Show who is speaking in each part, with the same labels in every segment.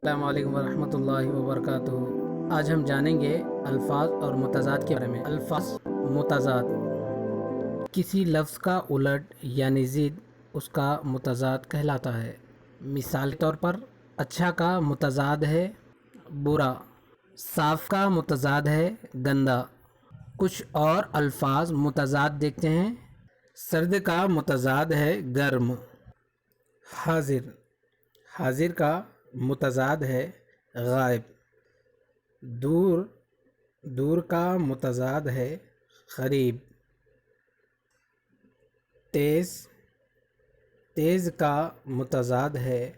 Speaker 1: السلام علیکم ورحمۃ اللہ وبرکاتہ۔ آج ہم جانیں گے الفاظ اور متضاد کے بارے میں۔ الفاظ متضاد، کسی لفظ کا الٹ یعنی ضد اس کا متضاد کہلاتا ہے۔ مثال کے طور پر اچھا کا متضاد ہے برا، صاف کا متضاد ہے گندا۔ کچھ اور الفاظ متضاد دیکھتے ہیں۔ سرد کا متضاد ہے گرم۔ حاضر، حاضر کا متضاد ہے غائب۔ دور، دور کا متضاد ہے قریب۔ تیز، تیز کا متضاد ہے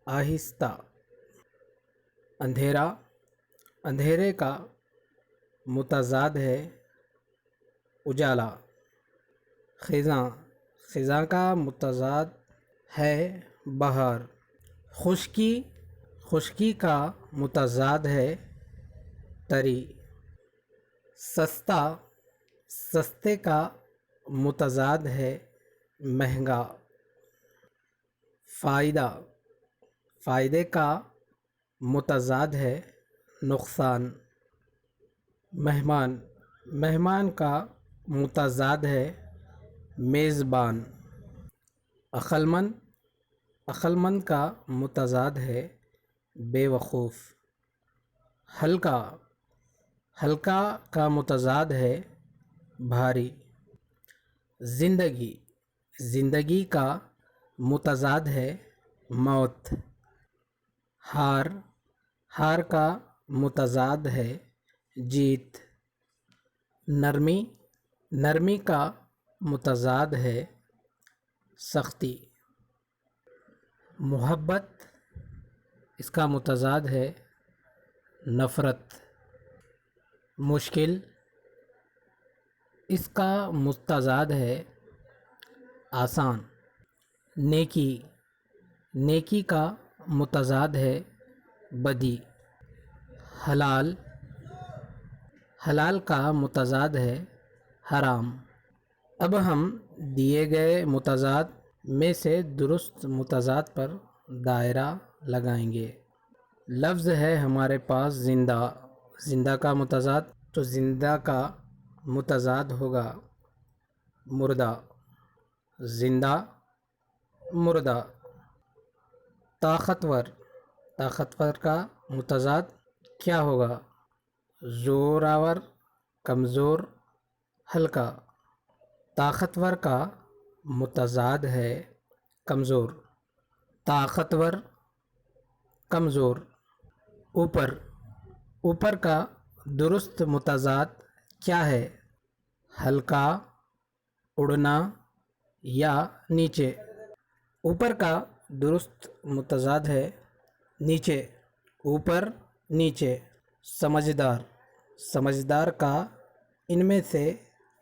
Speaker 1: آہستہ۔ اندھیرا، اندھیرے کا متضاد ہے اجالا۔ خزاں، خزاں کا متضاد ہے بہار۔ خشکی، خشکی کا متضاد ہے تری۔ سستا، سستے کا متضاد ہے مہنگا۔ فائدہ، فائدے کا متضاد ہے نقصان۔ مہمان، مہمان کا متضاد ہے میزبان۔ عقلمند، عقلمند کا متضاد ہے بے وقوف۔ ہلکا، ہلکا کا متضاد ہے بھاری۔ زندگی، زندگی کا متضاد ہے موت۔ ہار، ہار کا متضاد ہے جیت۔ نرمی، نرمی کا متضاد ہے سختی۔ محبت، اس کا متضاد ہے نفرت۔ مشکل، اس کا متضاد ہے آسان۔ نیکی، نیکی کا متضاد ہے بدی۔ حلال، حلال کا متضاد ہے حرام۔ اب ہم دیے گئے متضاد میں سے درست متضاد پر دائرہ لگائیں گے۔ لفظ ہے ہمارے پاس زندہ، زندہ کا متضاد، تو زندہ کا متضاد ہوگا مردہ۔ زندہ، مردہ۔ طاقتور، طاقتور کا متضاد کیا ہوگا؟ زور آور، کمزور، ہلکا۔ طاقتور کا متضاد ہے کمزور۔ طاقتور، کمزور۔ اوپر، اوپر کا درست متضاد کیا ہے؟ ہلکا، اڑنا یا نیچے؟ اوپر کا درست متضاد ہے نیچے۔ اوپر، نیچے۔ سمجھدار، سمجھدار کا ان میں سے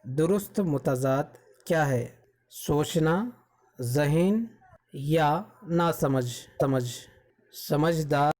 Speaker 1: درست متضاد کیا ہے؟ سوچنا، ذہین یا ناسمجھ؟ سمجھدار